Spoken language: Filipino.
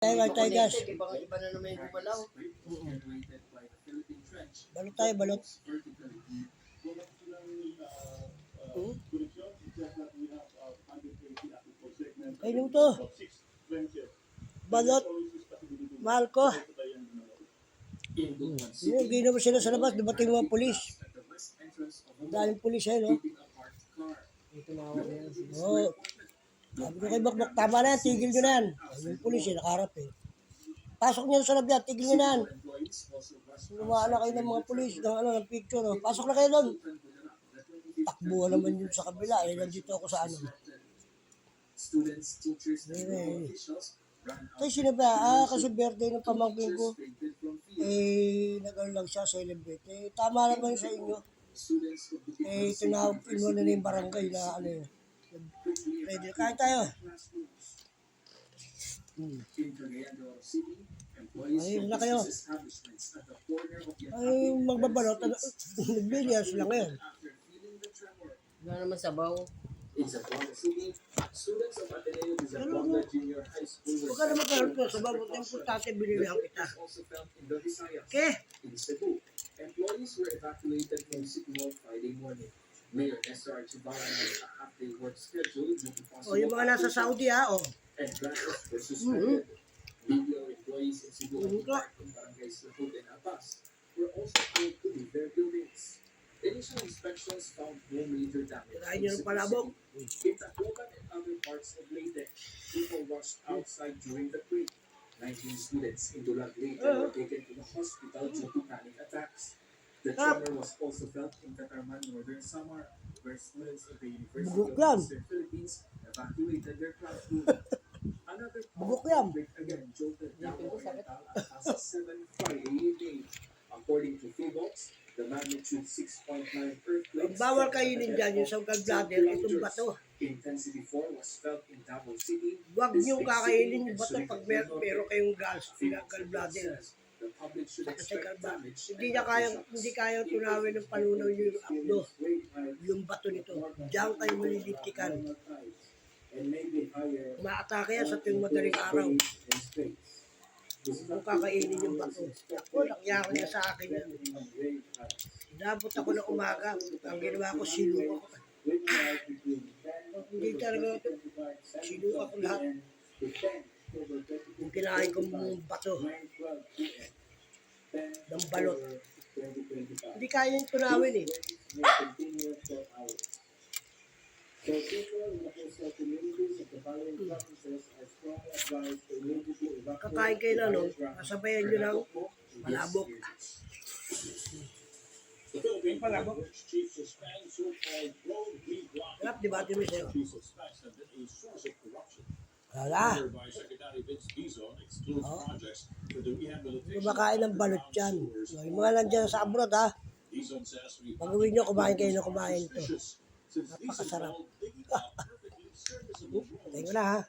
Tayo guys. Iba na naman yung gumalaw. Balot tayo, balot. Kainom to. Balot. Mahal ko. Ginawa sila sa labas. Dumating mga polis. Daling polis eh, no? Oo. Sabi ko kay Bakbak, tama na yan, tigil nyo na yan. Yung polis eh, nakaharap eh. Pasok nyo sa loob yan, tigil nyo na yan. Lumaan na kayo ng mga polis, ng picture. No? Pasok na kayo doon. Takbuhan naman yun sa kabila. Eh, nandito ako sa ano. Kasi sino ba? Kasi birthday ng pamangkin ko. Eh, nag-ano lang siya, celebrate. Eh, tama naman sa inyo. Eh, tinawag mo na yung barangay na ano yun. Ready, kain tayo. Ayun na kayo. Ay, magbabalot. Nag-billions lang yan. Wala naman sabaw. Pero huwag ka na magkaroon ko. Sabaw mo yung importante, binili ang kita. Okay? Employees were evacuated from City Hall Friday morning. Mayor Esther Archibald announced a half-day work schedule due to possible O, yung mga nasa Saudi and branches were suspended. BPO employees in Cebu and in barangays Lahud and Abbas were also told to leave their buildings. Initial inspections found no major damage. Kirain nyo ng palabok. In Tacloban and other parts of Leyte, people rushed outside during the quake. 19 students in Dulag Leyte were taken to the hospital due to panic attacks. The tremor was also felt in Catarman, Northern Samar, where students of the University of Eastern Philippines evacuated their classroom. Another quake again jolted down Oriental at past 7 Friday evening. According to Feebox, the magnitude 6.9 earthquake. Bawal kainin dyan yung sa gallbladder, itong bato. Intensity 4 was felt in Davao City. Huwag nyo kakainin yung bato pag meron kayong gallbladder. Kasi hindi kayang tunawin ng panunaw yung abdo, yung bato nito. Diyan kayo malilitikan. Maatake yan sa tuwing madaling araw. Kung kakainin yung bato. Ako, nakyakan niya sa akin yan. Inabot ako ng umaga. Ang ginawa ko, sinuka ko. Hindi talaga ito. Sinuka ko lahat. Yung kinain ko mong bato. Ng balot. Hindi kaya yung tunawin eh. Kakain kayo na, no? Kasabayan nyo ng palabok. Yung palabok. Harap, di ba? Tino sa'yo. Wala. Kumakain ng balot yan. Yung mga nandyan sa abroad, ha? Pag-uwi nyo, kumain kayo na kumain ito. Napakasarap. Tingnan na, ha?